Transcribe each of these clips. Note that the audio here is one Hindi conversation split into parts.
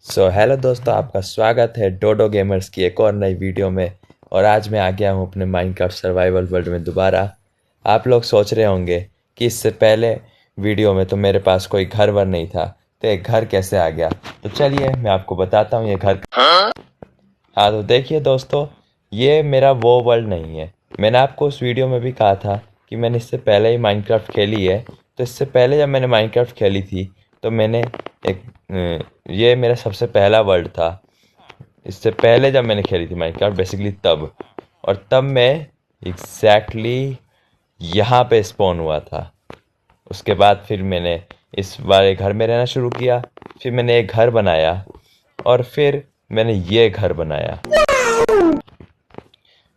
हेलो दोस्तों, आपका स्वागत है डोडो गेमर्स की एक और नई वीडियो में। और आज मैं आ गया हूँ अपने माइनक्राफ्ट सर्वाइवल वर्ल्ड में दोबारा। आप लोग सोच रहे होंगे कि इससे पहले वीडियो में तो मेरे पास कोई घर वर नहीं था, तो एक घर कैसे आ गया। तो चलिए मैं आपको बताता हूँ ये घर। हाँ तो देखिए दोस्तों, ये मेरा वो वर्ल्ड नहीं है। मैंने आपको उस वीडियो में भी कहा था कि मैंने इससे पहले ही माइनक्राफ्ट खेली है। तो इससे पहले जब मैंने माइनक्राफ्ट खेली थी तो मैंने एक ये मेरा सबसे पहला वर्ल्ड था। इससे पहले जब मैंने खेली थी माइनक्राफ्ट बेसिकली तब, और तब मैं एग्जैक्टली यहाँ पे स्पॉन हुआ था। उसके बाद फिर मैंने इस वाले घर में रहना शुरू किया। फिर मैंने एक घर बनाया और फिर मैंने ये घर बनाया।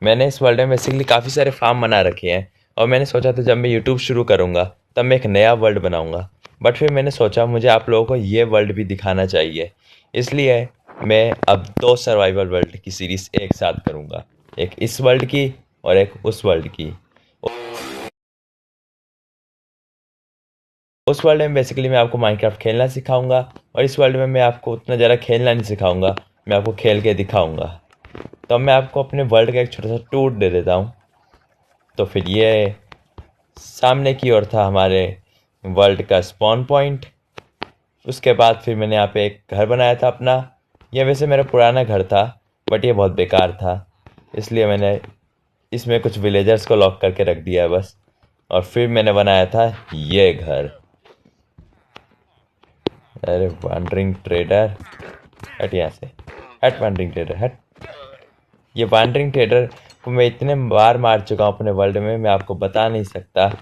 मैंने इस वर्ल्ड में बेसिकली काफ़ी सारे फार्म बना रखे हैं, और मैंने सोचा था जब मैं यूट्यूब शुरू करूँगा तब मैं एक नया वर्ल्ड बनाऊँगा। बट फिर मैंने सोचा मुझे आप लोगों को ये वर्ल्ड भी दिखाना चाहिए, इसलिए मैं अब दो सर्वाइवल वर्ल्ड की सीरीज़ एक साथ करूँगा, एक इस वर्ल्ड की और एक उस वर्ल्ड की। उस वर्ल्ड में बेसिकली मैं आपको माइनक्राफ्ट खेलना सिखाऊंगा, और इस वर्ल्ड में मैं आपको उतना ज़्यादा खेलना नहीं सिखाऊंगा, मैं आपको खेल के दिखाऊंगा। तो अब मैं आपको अपने वर्ल्ड का एक छोटा सा टूर दे देता हूँ। तो फिर ये सामने की ओर था हमारे वर्ल्ड का स्पॉन पॉइंट। उसके बाद फिर मैंने यहाँ पे एक घर बनाया था अपना। यह वैसे मेरा पुराना घर था, बट ये बहुत बेकार था, इसलिए मैंने इसमें कुछ विलेजर्स को लॉक करके रख दिया है बस। और फिर मैंने बनाया था ये घर। अरे वांडरिंग ट्रेडर, हट यहाँ से, हट वांडरिंग ट्रेडर हट। ये वांडरिंग ट्रेडर को मैं इतने बार मार चुका हूँ अपने वर्ल्ड में, मैं आपको बता नहीं सकता।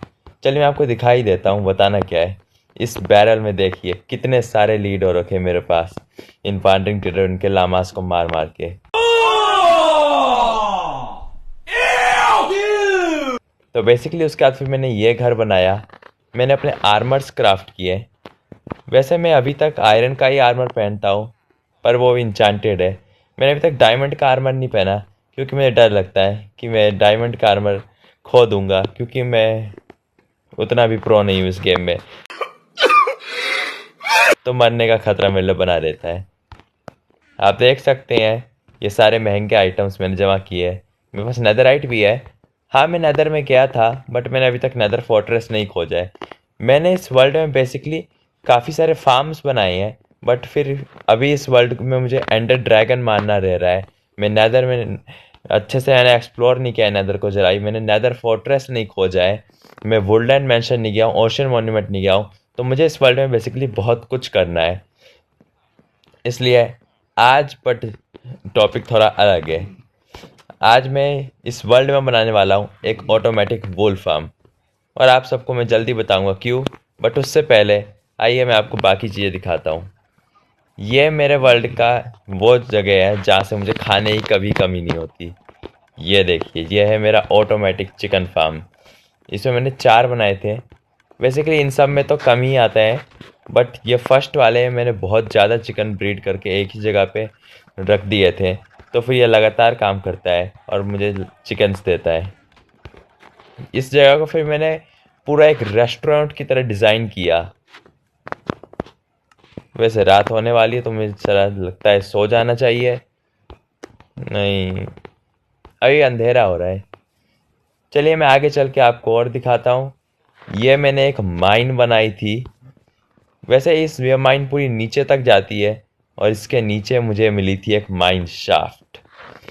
चलिए मैं आपको दिखाई देता हूँ बताना क्या है। इस बैरल में देखिए कितने सारे लीड हो रखे मेरे पास, इन वांडरिंग ट्रेडर उनके लामास को मार मार के। तो बेसिकली उसके बाद फिर मैंने ये घर बनाया। मैंने अपने आर्मर्स क्राफ्ट किए। वैसे मैं अभी तक आयरन का ही आर्मर पहनता हूँ, पर वो इंचांटेड है। मैंने अभी तक डायमंड का आर्मर नहीं पहना, क्योंकि मुझे डर लगता है कि मैं डायमंड का आर्मर खो दूंगा, क्योंकि मैं उतना भी प्रो नहीं हूँ इस गेम में, तो मरने का खतरा मेरे लिए बना रहता है। आप देख सकते हैं ये सारे महंगे आइटम्स मैंने जमा किए हैं। मेरे पास नेदरराइट भी है। हाँ मैं नेदर में गया था, बट मैंने अभी तक नेदर फोर्ट्रेस नहीं खोजा है। मैंने इस वर्ल्ड में बेसिकली काफ़ी सारे फार्म्स बनाए हैं, बट फिर अभी इस वर्ल्ड में मुझे एंडर ड्रैगन मारना रह रहा है। मैं नेदर में अच्छे से मैंने एक्सप्लोर नहीं किया है, नेदर को जरा ही मैंने नेदर फोर्ट्रेस नहीं खोजा है। मैं वुडलैंड मैंशन नहीं गया हूँ, ओशन मॉन्यूमेंट नहीं गया हूँ। तो मुझे इस वर्ल्ड में बेसिकली बहुत कुछ करना है, इसलिए आज बट टॉपिक थोड़ा अलग है। आज मैं इस वर्ल्ड में बनाने वाला हूँ एक ऑटोमेटिक वूल फार्म, और आप सबको मैं जल्दी बताऊंगा क्यों। बट उससे पहले आइए मैं आपको बाकी चीज़ें दिखाता हूँ। ये मेरे वर्ल्ड का वो जगह है जहाँ से मुझे खाने की कभी कमी नहीं होती। ये देखिए, ये है मेरा ऑटोमेटिक चिकन फार्म। इसमें मैंने 4 बनाए थे। बेसिकली इन सब में तो कम ही आता है, बट ये फर्स्ट वाले मैंने बहुत ज़्यादा चिकन ब्रीड करके एक ही जगह पे रख दिए थे, तो फिर ये लगातार काम करता है और मुझे चिकन्स देता है। इस जगह को फिर मैंने पूरा एक रेस्टोरेंट की तरह डिज़ाइन किया। वैसे रात होने वाली है तो मुझे चला लगता है सो जाना चाहिए। नहीं, अभी अंधेरा हो रहा है। चलिए मैं आगे चल के आपको और दिखाता हूँ। ये मैंने एक माइन बनाई थी। वैसे इस ये माइन पूरी नीचे तक जाती है, और इसके नीचे मुझे मिली थी एक माइन शाफ्ट।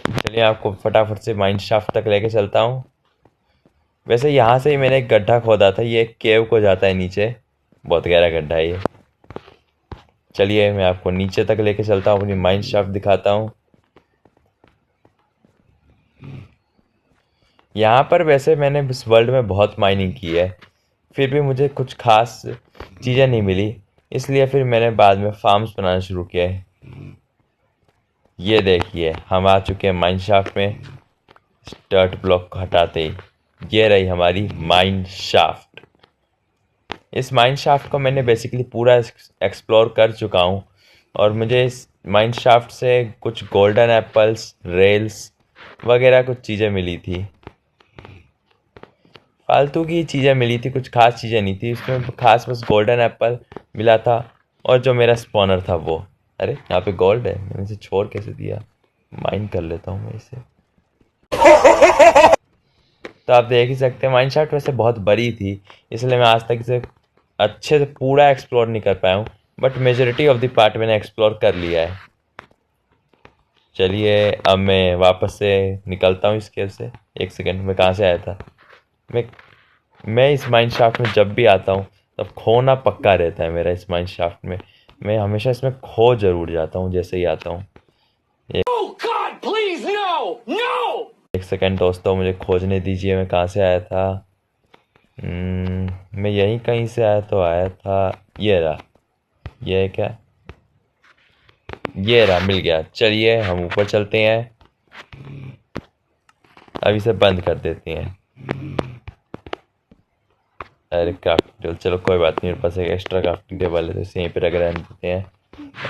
चलिए आपको फटाफट से माइन शाफ्ट तक लेके चलता हूँ। वैसे यहाँ से ही मैंने एक गड्ढा खोदा था, ये एक केव को जाता है नीचे, बहुत गहरा गड्ढा है ये। चलिए मैं आपको नीचे तक लेके चलता हूँ, अपनी माइन शाफ्ट दिखाता हूँ। यहाँ पर वैसे मैंने इस वर्ल्ड में बहुत माइनिंग की है, फिर भी मुझे कुछ खास चीज़ें नहीं मिली, इसलिए फिर मैंने बाद में फार्म्स बनाना शुरू किए। ये देखिए हम आ चुके हैं माइन शाफ्ट में। स्टार्ट ब्लॉक को हटाते ही ये रही हमारी माइन शाफ्ट। इस माइन शाफ्ट को मैंने बेसिकली पूरा एक्सप्लोर कर चुका हूँ, और मुझे इस माइन शाफ्ट से कुछ गोल्डन एप्पल्स, रेल्स वगैरह कुछ चीज़ें मिली थी। फालतू की चीज़ें मिली थी, कुछ खास चीज़ें नहीं थी इसमें। खास बस गोल्डन एप्पल मिला था, और जो मेरा स्पॉनर था वो। अरे यहाँ पे गोल्ड है, मैंने इसे छोड़ कैसे दिया? माइन कर लेता हूँ मैं इसे। तो आप देख ही सकते हैं माइन शाफ्ट वैसे बहुत बड़ी थी, इसलिए मैं आज तक इसे अच्छे से पूरा एक्सप्लोर नहीं कर पाया हूँ, but majority of the part मैंने एक्सप्लोर कर लिया है। चलिए अब मैं वापस से निकलता हूँ इस केव से। एक सेकंड, मैं कहाँ से आया था? मैं मैं इस माइन शाफ्ट में जब भी आता हूँ तब खोना पक्का रहता है मेरा इस माइन शाफ्ट में। मैं हमेशा इसमें खो जरूर जाता हूँ जैसे ही आता हूँ। Oh God, please, no! No! एक सेकंड दोस्तों, मुझे खोजने दीजिए मैं कहाँ से आया था। मैं यहीं कहीं से आया था। ये रहा। ये है क्या? ये रहा, मिल गया। चलिए हम ऊपर चलते हैं। अब इसे बंद कर देते हैं। अरे क्राफ्टिंग टेबल, चलो कोई बात नहीं, मेरे पास एक एक्स्ट्रा क्राफ्टिंग टेबल है तो इसे यहीं पे रख रहने देते हैं।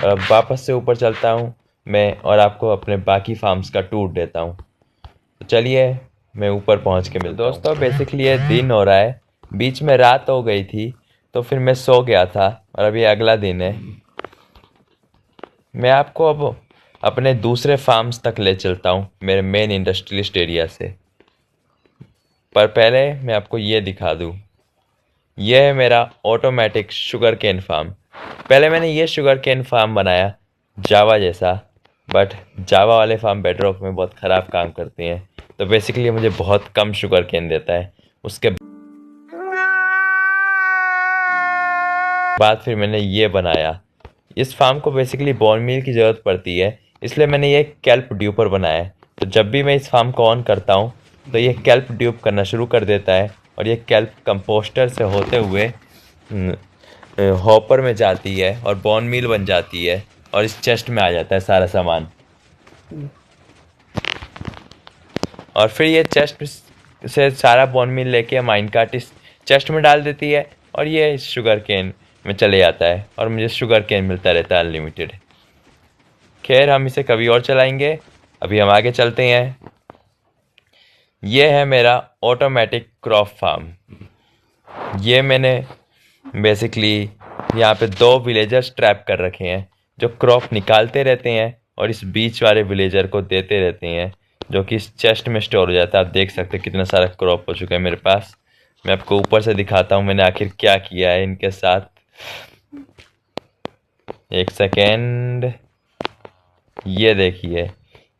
अब वापस से ऊपर चलता हूँ मैं और आपको अपने बाकी फार्म्स का टूर देता हूँ। तो चलिए मैं ऊपर पहुँच के मिलता हूँ। दोस्तों बेसिकली ये दिन हो रहा है, बीच में रात हो गई थी तो फिर मैं सो गया था और अभी अगला दिन है। मैं आपको अब अपने दूसरे फार्म्स तक ले चलता हूँ मेरे मेन इंडस्ट्रियलिस्ट एरिया से, पर पहले मैं आपको ये दिखा दूँ। यह है मेरा ऑटोमेटिक शुगर केन फार्म। पहले मैंने ये शुगर केन फार्म बनाया जावा जैसा, बट जावा वाले फार्म बेडरॉक में बहुत ख़राब काम करते हैं, तो बेसिकली मुझे बहुत कम शुगर केन देता है। उसके बाद फिर मैंने ये बनाया। इस फार्म को बेसिकली बोन मील की ज़रूरत पड़ती है, इसलिए मैंने ये कैल्प ड्यूपर बनाया है। तो जब भी मैं इस फार्म को ऑन करता हूँ तो ये कैल्प ड्यूप करना शुरू कर देता है और ये कैल्प कंपोस्टर से होते हुए हॉपर में जाती है और बोन मील बन जाती है और इस चेस्ट में आ जाता है सारा सामान। और फिर ये चेस्ट से सारा बोन मील लेके माइन कार्ट इस चेस्ट में डाल देती है और ये इस शुगर केन में चले जाता है और मुझे शुगर केन मिलता रहता है अनलिमिटेड। खैर हम इसे कभी और चलाएंगे, अभी हम आगे चलते हैं। ये है मेरा ऑटोमेटिक क्रॉप फार्म। ये मैंने बेसिकली यहाँ पे 2 विलेजर्स ट्रैप कर रखे हैं जो क्रॉप निकालते रहते हैं और इस बीच वाले विलेजर को देते रहते हैं, जो कि इस चेस्ट में स्टोर हो जाता है। आप देख सकते हैं कितना सारा क्रॉप हो चुका है मेरे पास। मैं आपको ऊपर से दिखाता हूँ मैंने आखिर क्या किया है इनके साथ। एक सेकेंड, ये देखिए,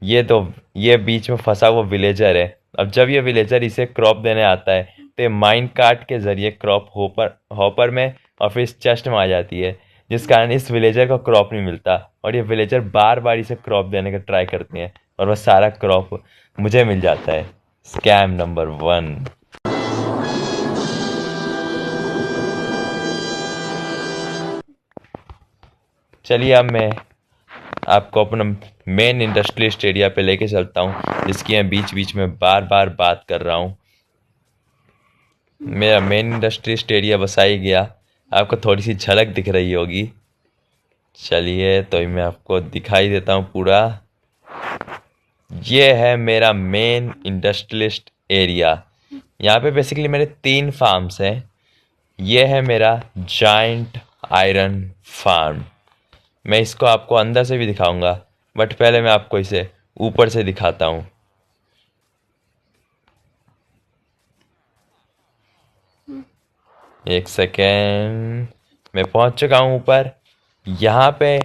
ये बीच में फंसा हुआ विलेजर है। अब जब ये विलेजर इसे क्रॉप देने आता है तो ये माइन कार्ट के जरिए क्रॉप हॉपर में और फिर इस चेस्ट में आ जाती है, जिस कारण इस विलेजर को क्रॉप नहीं मिलता और ये विलेजर बार बार इसे क्रॉप देने का ट्राई करते हैं और वह सारा क्रॉप मुझे मिल जाता है। Scam number 1। चलिए अब मैं आपको अपना मेन इंडस्ट्रियलिस्ट एरिया पे लेके चलता हूँ, जिसकी मैं बीच बीच में बार बार बात कर रहा हूँ। मेरा मेन इंडस्ट्रियलिस्ट एरिया बस आ ही गया, आपको थोड़ी सी झलक दिख रही होगी। चलिए तो मैं आपको दिखाई देता हूँ पूरा। ये है मेरा मेन इंडस्ट्रियलिस्ट एरिया। यहाँ पे बेसिकली मेरे 3 फार्म्स हैं। ये है मेरा जाइंट आयरन फार्म। मैं इसको आपको अंदर से भी दिखाऊंगा, बट पहले मैं आपको इसे ऊपर से दिखाता हूँ। एक सेकेंड, मैं पहुंच चुका हूँ ऊपर। यहाँ पे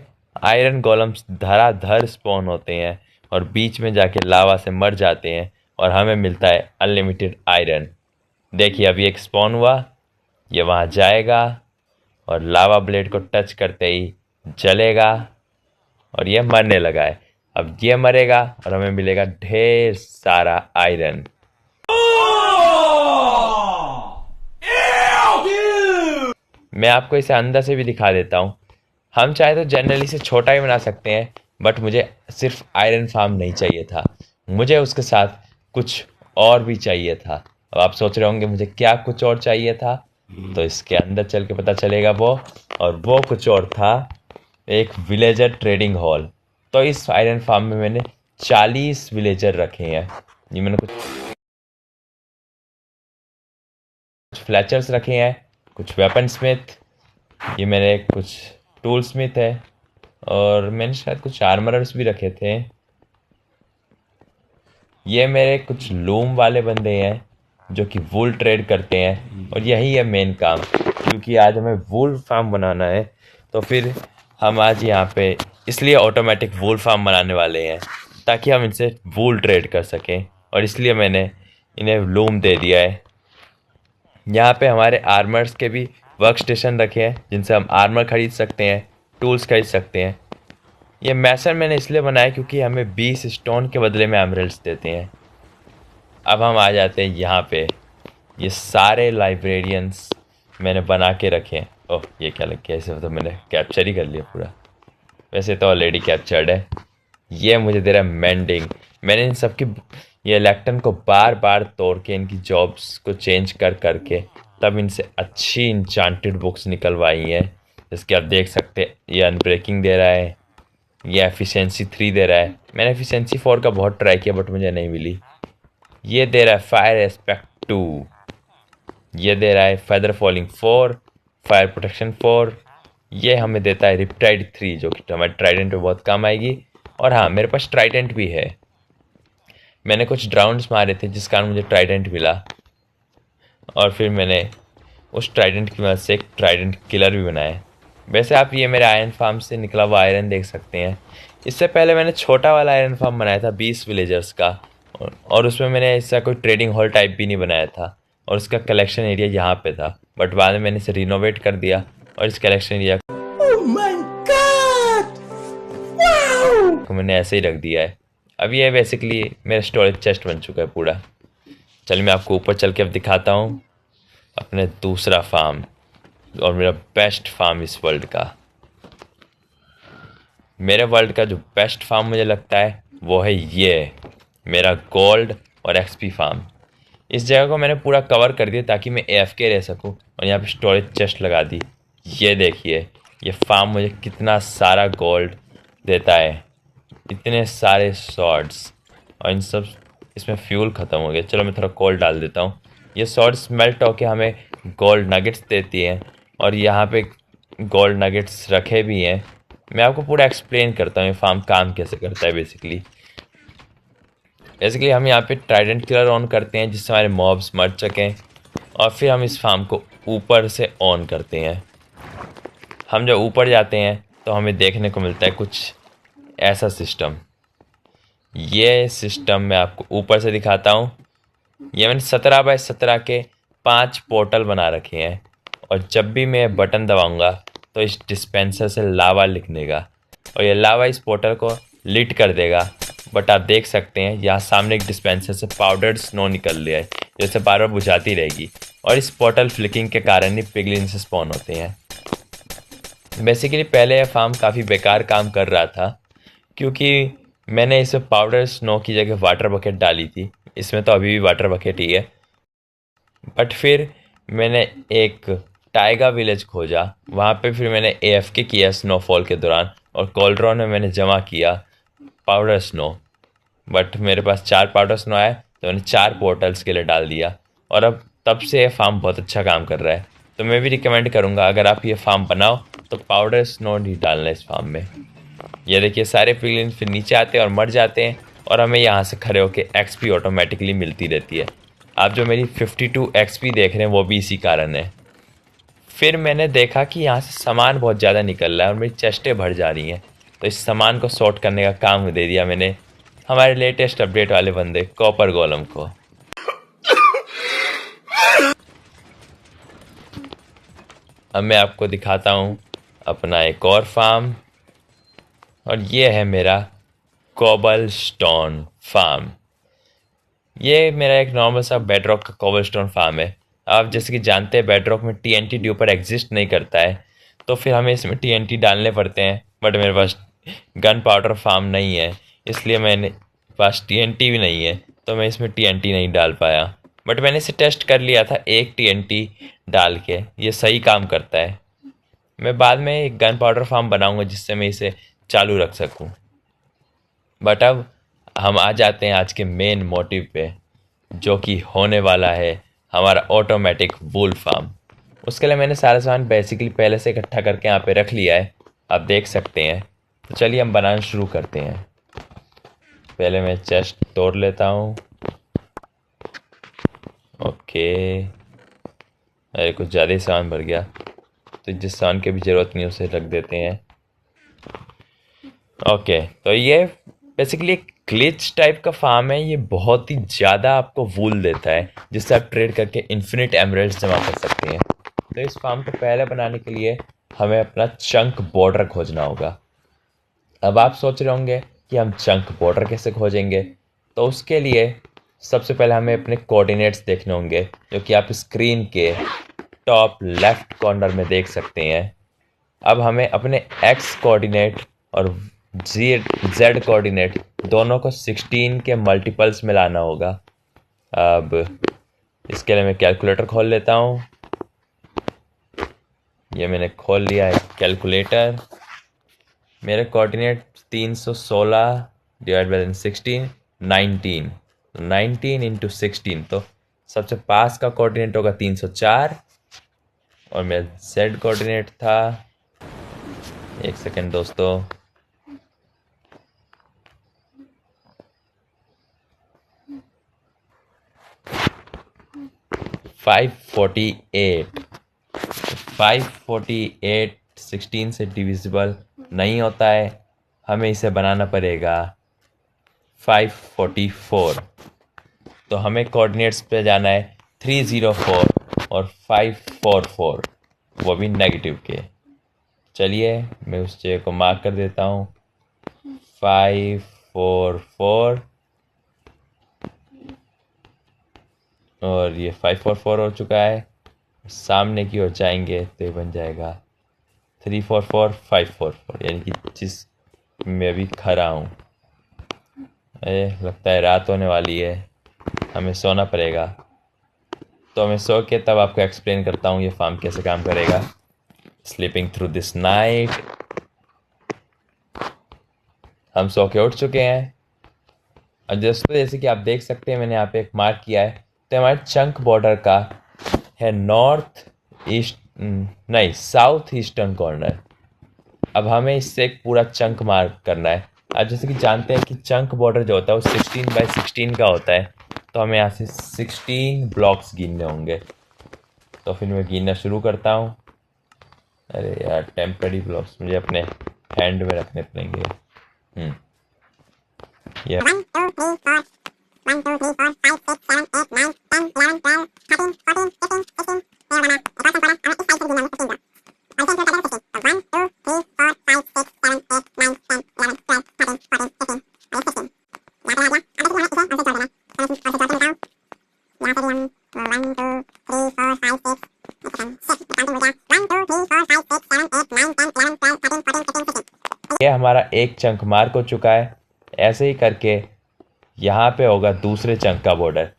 आयरन गोलम्स धड़ाधड़ स्पॉन होते हैं और बीच में जाके लावा से मर जाते हैं और हमें मिलता है अनलिमिटेड आयरन। देखिए अभी एक स्पॉन हुआ, ये वहाँ जाएगा और लावा ब्लेड को टच करते ही जलेगा और ये मरने लगा है। अब ये मरेगा और हमें मिलेगा ढेर सारा आयरन। मैं आपको इसे अंदर से भी दिखा देता हूँ। हम चाहे तो जनरली इसे छोटा ही बना सकते हैं, बट मुझे सिर्फ आयरन फार्म नहीं चाहिए था, मुझे उसके साथ कुछ और भी चाहिए था। अब आप सोच रहे होंगे मुझे क्या कुछ और चाहिए था, तो इसके अंदर चल के पता चलेगा वो। और वो कुछ और था, एक विलेजर ट्रेडिंग हॉल। तो इस आयरन फार्म में मैंने 40 विलेजर रखे हैं। ये मैंने कुछ फ्लैचर्स रखे हैं, कुछ वेपन स्मिथ, ये मेरे कुछ टूल स्मिथ है, और मैंने शायद कुछ आर्मरर्स भी रखे थे। ये मेरे कुछ लूम वाले बंदे हैं जो कि वूल ट्रेड करते हैं, और यही है मेन काम। क्योंकि आज हमें वूल फार्म बनाना है, तो फिर हम आज यहाँ पे इसलिए ऑटोमेटिक वूल फार्म बनाने वाले हैं ताकि हम इनसे वूल ट्रेड कर सकें, और इसलिए मैंने इन्हें लूम दे दिया है। यहाँ पे हमारे आर्मर्स के भी वर्क स्टेशन रखे हैं जिनसे हम आर्मर खरीद सकते हैं, टूल्स खरीद सकते हैं। ये मैसन मैंने इसलिए बनाया क्योंकि हमें 20 स्टोन के बदले में एमरल्ड्स देते हैं। अब हम आ जाते हैं यहाँ पे। ये सारे लाइब्रेरियंस मैंने बना के रखे हैं। ओह, ये क्या लग गया, इसे तो मैंने कैप्चर ही कर लिया पूरा। वैसे तो ऑलरेडी कैप्चर्ड है। ये मुझे दे रहा है मेंडिंग। मैंने इन सब की ये इलेक्ट्रन को बार बार तोड़ के इनकी जॉब्स को चेंज कर करके तब इनसे अच्छी इंचांटेड बुक्स निकलवाई हैं, जिसके आप देख सकते हैं। ये अनब्रेकिंग दे रहा है, ये एफिशिएंसी 3 दे रहा है। मैंने एफिशिएंसी 4 का बहुत ट्राई किया बट मुझे नहीं मिली। ये दे रहा है फायर एस्पेक्ट 2, ये दे रहा है फेदर फॉलिंग 4, फायर प्रोटेक्शन 4। ये हमें देता है रिप्टाइड 3 जो कि हमारे ट्राइडेंट में बहुत काम आएगी। और हाँ, मेरे पास ट्राइडेंट भी है। मैंने कुछ ड्राउंड्स मारे थे जिस कारण मुझे ट्राइडेंट मिला, और फिर मैंने उस ट्राइडेंट की मदद से एक ट्राइडेंट किलर भी बनाया। वैसे आप ये मेरे आयरन फार्म से निकला हुआ आयरन देख सकते हैं। इससे पहले मैंने छोटा वाला आयरन फार्म बनाया था 20 विलेजर्स का, और उसमें मैंने ऐसा कोई ट्रेडिंग हॉल टाइप भी नहीं बनाया था, और उसका कलेक्शन एरिया यहाँ पे था। बट बाद में मैंने इसे रिनोवेट कर दिया और इस कलेक्शन एरिया को मैंने ऐसे ही रख दिया है। अब ये बेसिकली मेरा स्टोरेज चेस्ट बन चुका है पूरा। चलिए मैं आपको ऊपर चल के अब दिखाता हूँ अपने दूसरा फार्म, और मेरा बेस्ट फार्म इस वर्ल्ड का। मेरे वर्ल्ड का जो बेस्ट फार्म मुझे लगता है वो है ये मेरा गोल्ड और एक्सपी फार्म। इस जगह को मैंने पूरा कवर कर दिया ताकि मैं AFK रह सकूं, और यहाँ पे स्टोरेज चेस्ट लगा दी। ये देखिए ये फार्म मुझे कितना सारा गोल्ड देता है, इतने सारे सॉर्ड्स, और इन सब इसमें फ्यूल ख़त्म हो गया। चलो मैं थोड़ा कोल डाल देता हूँ। ये सॉर्ड्स मेल्ट होके हमें गोल्ड नगेट्स देती हैं, और यहाँ पे गोल्ड नगेट्स रखे भी हैं। मैं आपको पूरा एक्सप्लेन करता हूँ ये फार्म काम कैसे करता है। बेसिकली हम यहाँ पे ट्राइडेंट किलर ऑन करते हैं जिससे हमारे मॉब्स मर सकें, और फिर हम इस फार्म को ऊपर से ऑन करते हैं। हम जब ऊपर जाते हैं तो हमें देखने को मिलता है कुछ ऐसा सिस्टम। ये सिस्टम मैं आपको ऊपर से दिखाता हूँ। ये मैंने 17 बाय 17 के 5 पोर्टल बना रखे हैं, और जब भी मैं बटन दबाऊंगा तो इस डिस्पेंसर से लावा निकलेगा, और ये लावा इस पोर्टल को लिट कर देगा। बट आप देख सकते हैं यहाँ सामने एक डिस्पेंसर से पाउडर्ड स्नो निकल रहा है, जैसे बार बार बुझाती रहेगी, और इस पोर्टल फ्लिकिंग के कारण ही पिगलिन से स्पॉन होते हैं। बेसिकली पहले यह फार्म काफ़ी बेकार काम कर रहा था, क्योंकि मैंने इसमें पाउडर स्नो की जगह वाटर बकेट डाली थी। इसमें तो अभी भी वाटर बकेट ही है। बट फिर मैंने एक टाइगा विलेज खोजा, वहाँ पे फिर मैंने AFK किया स्नोफॉल के दौरान, और कोल्ड्रॉन में मैंने जमा किया पाउडर स्नो। बट मेरे पास 4 पाउडर स्नो आया तो मैंने 4 पोर्टल्स के लिए डाल दिया, और अब तब से ये फार्म बहुत अच्छा काम कर रहा है। तो मैं भी रिकमेंड करूँगा अगर आप ये फार्म बनाओ तो पाउडर स्नो नहीं डालना इस फार्म में। ये देखिए सारे पिगलिन फिर नीचे आते हैं और मर जाते हैं, और हमें यहाँ से खड़े होकर XP ऑटोमेटिकली मिलती रहती है। आप जो मेरी 52 XP देख रहे हैं वो भी इसी कारण है। फिर मैंने देखा कि यहाँ से सामान बहुत ज़्यादा निकल रहा है और मेरी चेस्टें भर जा रही हैं, तो इस सामान को सॉर्ट करने का काम दे दिया मैंने हमारे लेटेस्ट अपडेट वाले बंदे कॉपर गोलम को। अब मैं आपको दिखाता हूँ अपना एक और फार्म, और ये है मेरा कोबलस्टोन फार्म। ये मेरा एक नॉर्मल सा बेडरॉक का कोबलस्टोन फार्म है। आप जैसे कि जानते हैं बेडरॉक में TNT ड्यूपर एग्जिस्ट नहीं करता है, तो फिर हमें इसमें TNT डालने पड़ते हैं। बट मेरे पास गन पाउडर फार्म नहीं है, इसलिए मैंने पास TNT भी नहीं है, तो मैं इसमें TNT नहीं डाल पाया। बट मैंने इसे टेस्ट कर लिया था एक TNT डाल के, ये सही काम करता है। मैं बाद में एक गन पाउडर फार्म बनाऊंगा जिससे मैं इसे चालू रख सकूं। बट अब हम आ जाते हैं आज के मेन मोटिव पे, जो कि होने वाला है हमारा ऑटोमेटिक वूल फार्म। उसके लिए मैंने सारा सामान बेसिकली पहले से इकट्ठा करके यहाँ पे रख लिया है, आप देख सकते हैं। तो चलिए हम बनाना शुरू करते हैं। पहले मैं चेस्ट तोड़ लेता हूँ। ओके, अरे कुछ ज़्यादा ही सामान भर गया, तो जिस सामान की भी ज़रूरत नहीं उसे रख देते हैं। ओके, तो ये बेसिकली एक ग्लिच टाइप का फार्म है। ये बहुत ही ज़्यादा आपको वूल देता है, जिससे आप ट्रेड करके इन्फिनिट एमरल्ड्स जमा कर सकते हैं। तो इस फार्म को पहले बनाने के लिए हमें अपना चंक बॉर्डर खोजना होगा। अब आप सोच रहे होंगे कि हम चंक बॉर्डर कैसे खोजेंगे। तो उसके लिए सबसे पहले हमें अपने कोऑर्डिनेट्स देखने होंगे, जो कि आप स्क्रीन के टॉप लेफ्ट कॉर्नर में देख सकते हैं। अब हमें अपने एक्स कोऑर्डिनेट और जेड कोऑर्डिनेट दोनों को 16 के मल्टीपल्स में लाना होगा। अब इसके लिए मैं कैलकुलेटर खोल लेता हूँ। ये मैंने खोल लिया है कैलकुलेटर। मेरे कोऑर्डिनेट 316 डिवाइड बाई 16 19, 19 इंटू 16, तो सबसे पास का कोऑर्डिनेट होगा 304 और मेरा जेड कोऑर्डिनेट था, एक सेकेंड दोस्तों, 548। 548 16 से डिविजिबल नहीं होता है, हमें इसे बनाना पड़ेगा 544। तो हमें कोऑर्डिनेट्स पे जाना है 304 और 544, वो भी नेगेटिव के। चलिए मैं उस जगह को मार्क कर देता हूँ, 544 और ये 544 हो चुका है। सामने की ओर जाएंगे तो ये बन जाएगा 344 544, यानी कि जिस मैं अभी खड़ा हूँ। अरे लगता है रात होने वाली है, हमें सोना पड़ेगा। तो मैं सो के तब आपको एक्सप्लेन करता हूँ ये फार्म कैसे काम करेगा। Sleeping through this night. हम सो के उठ चुके हैं और दोस्तों जैसे कि आप देख सकते हैं मैंने यहाँ पे एक मार्क किया है, तो हमारे चंक बॉर्डर का है नॉर्थ ईस्ट, नहीं साउथ ईस्टर्न कॉर्नर। अब हमें इससे एक पूरा चंक मार्क करना है। अब जैसे कि जानते हैं कि चंक बॉर्डर जो होता है वो 16 बाई 16 का होता है, तो हमें यहाँ से 16 ब्लॉक्स गिनने होंगे। तो फिर मैं गिनना शुरू करता हूँ। अरे यार टेम्पररी ब्लॉक्स मुझे अपने हैंड में रखने पड़ेंगे। ये 1 2 3 4 1 2 3 4 5 6 7 8 9 10 11 12 13 14 15 16 मेरा बना बहुत बड़ा और इस साइड से गिनना है 16 का। और 1 2 3 4 5 6 7 8 9 10 11 12 13 14 15 16 यहाँ पे आ गया। अब देखिए हमें इसे ऐसे जोड़ देना, तो मैं ऐसे जोड़ देता हूँ। यहाँ पे भी हम 1 2 3 4 5 6 काउंटिंग हो गया 1 2 3 4 5 6 7 8 9 10 11 12 13 14 15 16। ये हमारा एक चंक मार्क हो चुका है। ऐसे ही करके यहाँ पे होगा दूसरे चंक का बॉर्डर।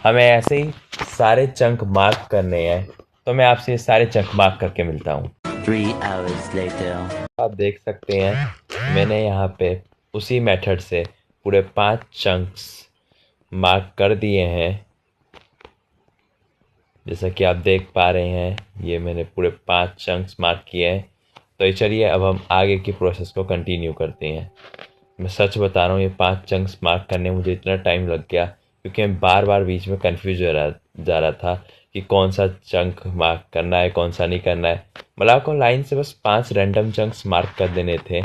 हमें ऐसे ही सारे चंक मार्क करने हैं, तो मैं आपसे सारे चंक मार्क करके मिलता हूँ। 3 hours later. आप देख सकते हैं मैंने यहाँ पे उसी मेथड से पूरे 5 चंक्स मार्क कर दिए हैं। जैसा कि आप देख पा रहे हैं ये मैंने पूरे 5 चंक्स मार्क किए हैं। तो ये चलिए अब हम आगे की प्रोसेस को कंटिन्यू करते हैं। मैं सच बता रहा हूँ ये 5 चंक्स मार्क करने में मुझे इतना टाइम लग गया क्योंकि मैं बार बार बीच में कंफ्यूज जा रहा था कि कौन सा चंक मार्क करना है कौन सा नहीं करना है। मतलब आपको लाइन से बस 5 रैंडम चंक्स मार्क कर देने थे,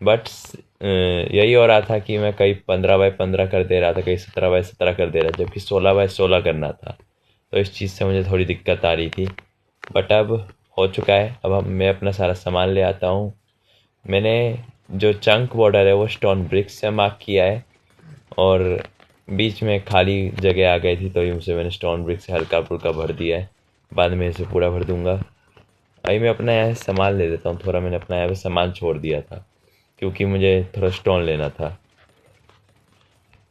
बट यही हो रहा था कि मैं कहीं 15 बाई 15 कर दे रहा था, कहीं 17 बाई 17 कर दे रहा था, जबकि 16 बाई 16 करना था। तो इस चीज़ से मुझे थोड़ी दिक्कत आ रही थी, बट अब हो चुका है। अब मैं अपना सारा सामान ले आता हूँ। मैंने जो चंक बॉर्डर है वो स्टोन ब्रिक्स से मार्क किया है और बीच में खाली जगह आ गई थी तो यूँ से मैंने स्टोन ब्रिक्स से हल्का फुल्का भर दिया है। बाद में इसे पूरा भर दूंगा। अभी मैं अपना यहाँ सामान ले लेता हूँ। थोड़ा मैंने अपना यहाँ पे सामान छोड़ दिया था क्योंकि मुझे थोड़ा स्टोन लेना था।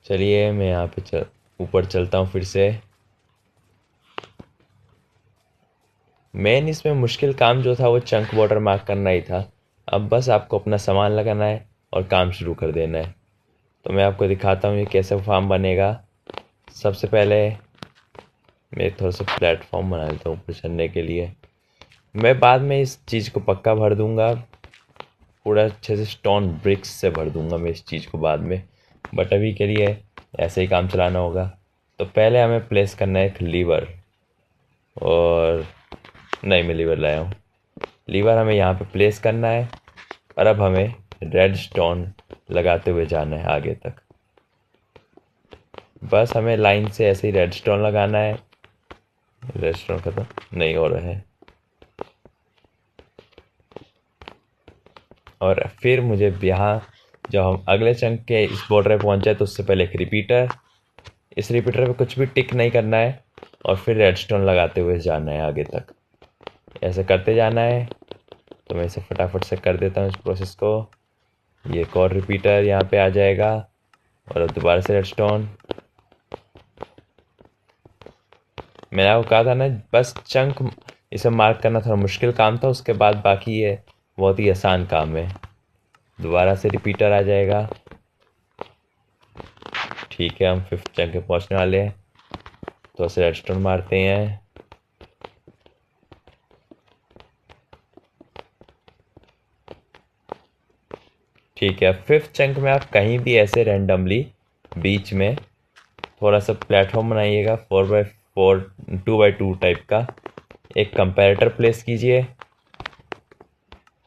चलिए मैं यहाँ पे ऊपर चलता हूँ फिर से। मेन इसमें मुश्किल काम जो था वो चंक बॉर्डर मार्क करना ही था। अब बस आपको अपना सामान लगाना है और काम शुरू कर देना है। तो मैं आपको दिखाता हूँ ये कैसे फार्म बनेगा। सबसे पहले मैं थोड़ा सा प्लेटफॉर्म बना लेता हूँ ऊपर चढ़ने के लिए। मैं बाद में इस चीज़ को पक्का भर दूंगा। पूरा अच्छे से स्टोन ब्रिक्स से भर दूंगा मैं इस चीज़ को बाद में, बट अभी के लिए ऐसे ही काम चलाना होगा। तो पहले हमें प्लेस करना है एक लीवर, और नहीं, मैं लीवर लाया हूँ। लीवर हमें यहाँ पे प्लेस करना है, और अब हमें रेड स्टोन लगाते हुए जाना है आगे तक। बस हमें लाइन से ऐसे ही रेड स्टोन लगाना है। रेड स्टोन खत्म नहीं हो रहा है, और फिर मुझे यहाँ जब हम अगले चंक के इस बॉर्डर पे पहुँचे तो उससे पहले एक रिपीटर, इस रिपीटर पे कुछ भी टिक नहीं करना है, और फिर रेडस्टोन लगाते हुए जाना है आगे तक। ऐसे करते जाना है। तो मैं इसे फटाफट से कर देता हूँ इस प्रोसेस को। ये एक और रिपीटर यहाँ पे आ जाएगा, और अब दोबारा से रेडस्टोन। मैंने आपको कहा था ना, बस चंक इसे मार्क करना थोड़ा मुश्किल काम था, उसके बाद बाकी ये बहुत ही आसान काम है। दोबारा से रिपीटर आ जाएगा। ठीक है, हम 5th चंक पे पहुँचने वाले हैं, तो ऐसे रेडस्टोन मारते हैं। ठीक है, 5th चंक में आप कहीं भी ऐसे रैंडमली बीच में थोड़ा सा प्लेटफॉर्म बनाइएगा, 4x4 2x2 टाइप का। एक कंपैरेटर प्लेस कीजिए,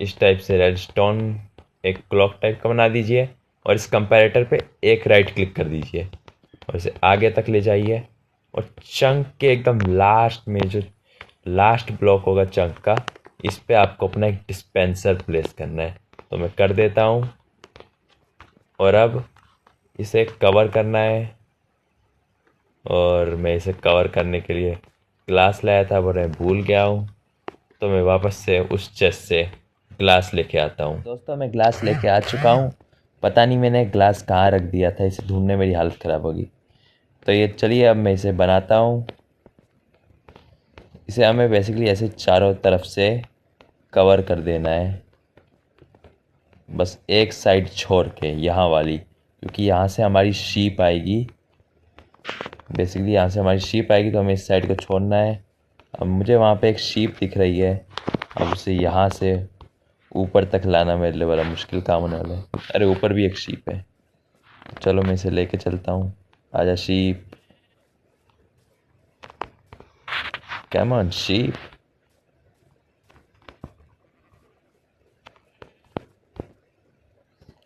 इस टाइप से रेडस्टोन एक क्लॉक टाइप का बना दीजिए, और इस कंपैरेटर पे एक राइट क्लिक कर दीजिए, और इसे आगे तक ले जाइए। और चंक के एकदम लास्ट में जो लास्ट ब्लॉक होगा चंक का, इस पे आपको अपना एक डिस्पेंसर प्लेस करना है। तो मैं कर देता हूँ, और अब इसे कवर करना है। और मैं इसे कवर करने के लिए ग्लास लाया था, वो मैं भूल गया हूँ, तो मैं वापस से उस चेस्ट से ग्लास लेके आता हूँ। दोस्तों, मैं ग्लास लेके आ चुका हूँ। पता नहीं मैंने ग्लास कहाँ रख दिया था, इसे ढूंढने मेरी हालत ख़राब होगी। तो ये चलिए, अब मैं इसे बनाता हूँ। इसे हमें बेसिकली ऐसे चारों तरफ से कवर कर देना है, बस एक साइड छोड़ के, यहाँ वाली, क्योंकि यहाँ से हमारी शीप आएगी। बेसिकली यहाँ से हमारी शीप आएगी, तो हमें इस साइड को छोड़ना है। अब मुझे वहाँ पे एक शीप दिख रही है, अब उसे यहाँ से ऊपर तक लाना मेरे लिए बड़ा मुश्किल काम होने वाला है। अरे, ऊपर भी एक शीप है, चलो मैं इसे लेके चलता हूँ। आजा शीप, कम ऑन शीप।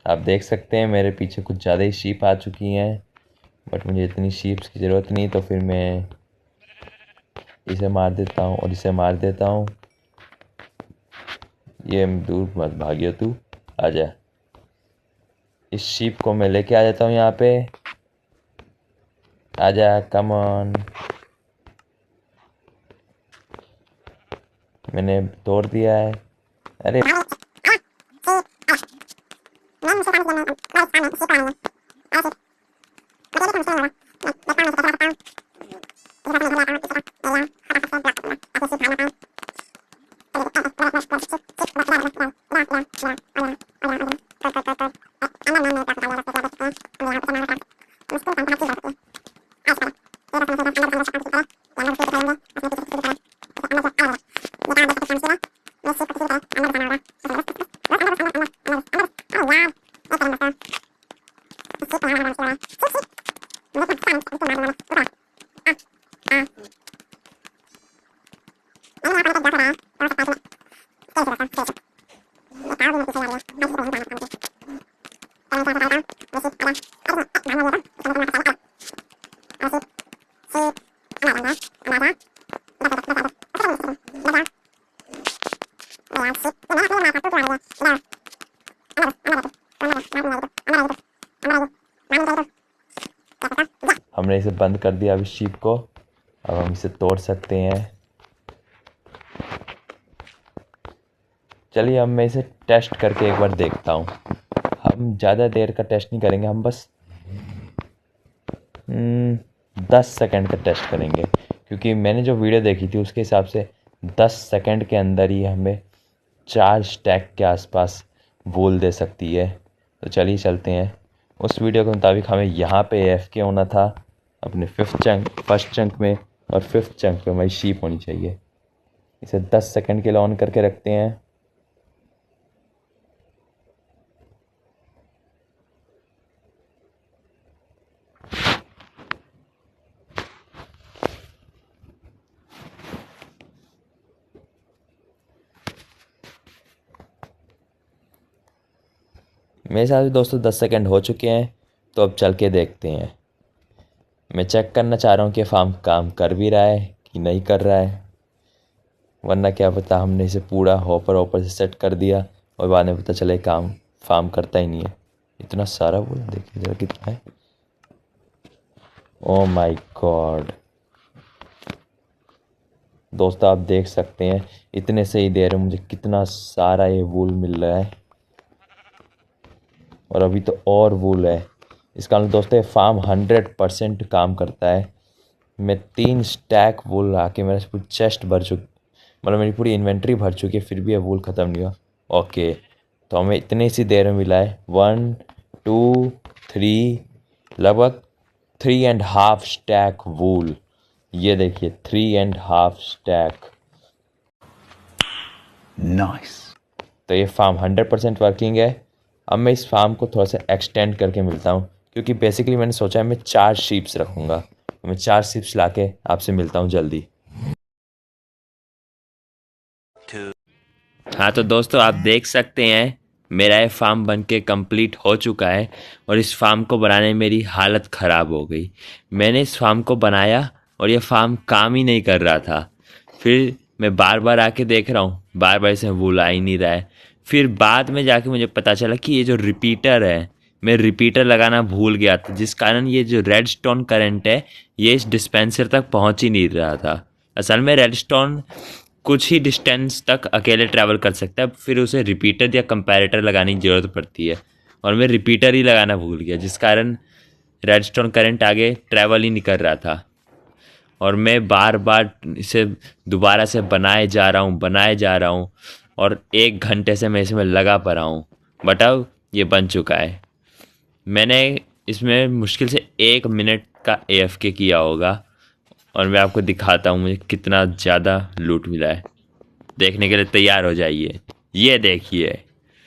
आप देख सकते हैं मेरे पीछे कुछ ज़्यादा ही शीप आ चुकी हैं, बट मुझे इतनी शीप्स की ज़रूरत नहीं, तो फिर मैं इसे मार देता हूँ और इसे मार देता हूँ। ये दूर मत भागियो तू, आजा। इस शीप को मैं लेके आ जाता हूँ यहाँ पे, आजा, कम ऑन। मैंने तोड़ दिया है। अरे, हमने इसे बंद कर दिया अभी शीप को। अब हम इसे तोड़ सकते हैं। चलिए, अब मैं इसे टेस्ट करके एक बार देखता हूँ। हम ज़्यादा देर का टेस्ट नहीं करेंगे, हम बस 10 सेकंड का टेस्ट करेंगे, क्योंकि मैंने जो वीडियो देखी थी उसके हिसाब से 10 सेकंड के अंदर ही हमें 4 स्टैक के आसपास वूल दे सकती है। तो चलिए चलते हैं। उस वीडियो के मुताबिक हमें यहाँ पे AFK होना था अपने फर्स्ट चंक में, और 5th चंक पे हमारी शीप होनी चाहिए। इसे 10 सेकंड के लिए ऑन करके रखते हैं। मेरे साथ भी दोस्तों 10 सेकंड हो चुके हैं, तो अब चल के देखते हैं। मैं चेक करना चाह रहा हूँ कि फार्म काम कर भी रहा है कि नहीं कर रहा है, वरना क्या पता हमने इसे पूरा हॉपर से सेट कर दिया और बाद में पता चले काम फार्म करता ही नहीं है। इतना सारा वो देखिए जरा कितना है। ओ माय गॉड दोस्तों, आप देख सकते हैं इतने से ही देर में मुझे कितना सारा ये वूल मिल रहा है, और अभी तो और वूल है। इसका मतलब दोस्तों ये फार्म 100% काम करता है। मैं 3 स्टैक वूल आके मेरा पूरी चेस्ट भर चुकी, मतलब मेरी पूरी इन्वेंट्री भर चुकी है, फिर भी ये वूल ख़त्म नहीं हुआ। ओके, तो हमें इतनी सी देर में मिला है 1 2 3, लगभग 3.5 स्टैक वूल। ये देखिए 3.5 स्टैक। Nice. तो ये फार्म 100% वर्किंग है। अब मैं इस फार्म को थोड़ा सा एक्सटेंड करके मिलता हूँ, क्योंकि बेसिकली मैंने सोचा है मैं 4 शीप्स रखूँगा। मैं 4 शीप्स लाके आपसे मिलता हूँ जल्दी। हाँ तो दोस्तों, आप देख सकते हैं मेरा ये फार्म बनके कंप्लीट हो चुका है, और इस फार्म को बनाने में मेरी हालत ख़राब हो गई। मैंने इस फार्म को बनाया और ये फार्म काम ही नहीं कर रहा था। फिर मैं बार बार आके देख रहा हूँ, बार बार इसे वूल आ ही नहीं रहा है। फिर बाद में जाके मुझे पता चला कि ये जो रिपीटर है, मैं रिपीटर लगाना भूल गया था, जिस कारण ये जो रेडस्टोन करंट है ये इस डिस्पेंसर तक पहुँच ही नहीं रहा था। असल में रेडस्टोन कुछ ही डिस्टेंस तक अकेले ट्रैवल कर सकता है, फिर उसे रिपीटर या कंपैरेटर लगाने की ज़रूरत पड़ती है, और मैं रिपीटर ही लगाना भूल गया, जिस कारण रेडस्टोन करंट आगे ट्रैवल ही नहीं कर रहा था। और मैं बार बार इसे दोबारा से बनाए जा रहा हूँ और 1 घंटे से मैं इसमें लगा पड़ा हूँ, बट अब ये बन चुका है। मैंने इसमें मुश्किल से 1 मिनट का AFK किया होगा, और मैं आपको दिखाता हूँ मुझे कितना ज़्यादा लूट मिला है। देखने के लिए तैयार हो जाइए। ये देखिए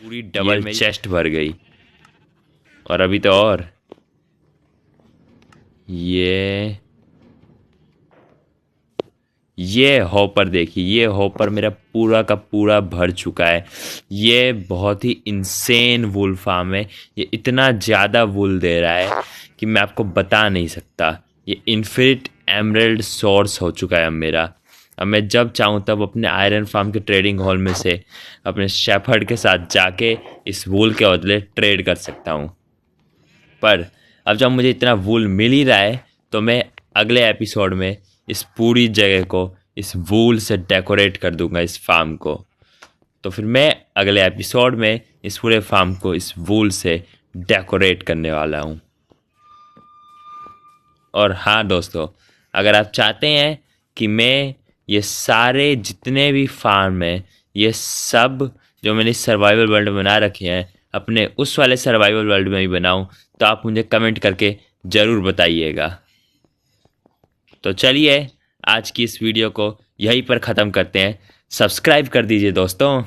पूरी डबल चेस्ट भर गई, और अभी तो और ये हॉपर देखिए, ये हॉपर मेरा पूरा का पूरा भर चुका है। ये बहुत ही इंसेन वूल फार्म है। ये इतना ज़्यादा वूल दे रहा है कि मैं आपको बता नहीं सकता। ये इन्फिनिट एमरल्ड सोर्स हो चुका है अब मेरा। अब मैं जब चाहूँ तब अपने आयरन फार्म के ट्रेडिंग हॉल में से अपने शेफर्ड के साथ जाके इस वूल के बदले ट्रेड कर सकता हूँ। पर अब जब मुझे इतना वूल मिल ही रहा है, तो मैं अगले एपिसोड में इस पूरी जगह को इस वूल से डेकोरेट कर दूंगा, इस फार्म को। तो फिर मैं अगले एपिसोड में इस पूरे फार्म को इस वूल से डेकोरेट करने वाला हूँ। और हाँ दोस्तों, अगर आप चाहते हैं कि मैं ये सारे जितने भी फार्म हैं, ये सब जो मैंने सर्वाइवल वर्ल्ड में बना रखे हैं, अपने उस वाले सर्वाइवल वर्ल्ड में भी बनाऊं, तो आप मुझे कमेंट करके ज़रूर बताइएगा। तो चलिए आज की इस वीडियो को यहीं पर ख़त्म करते हैं। सब्सक्राइब कर दीजिए दोस्तों।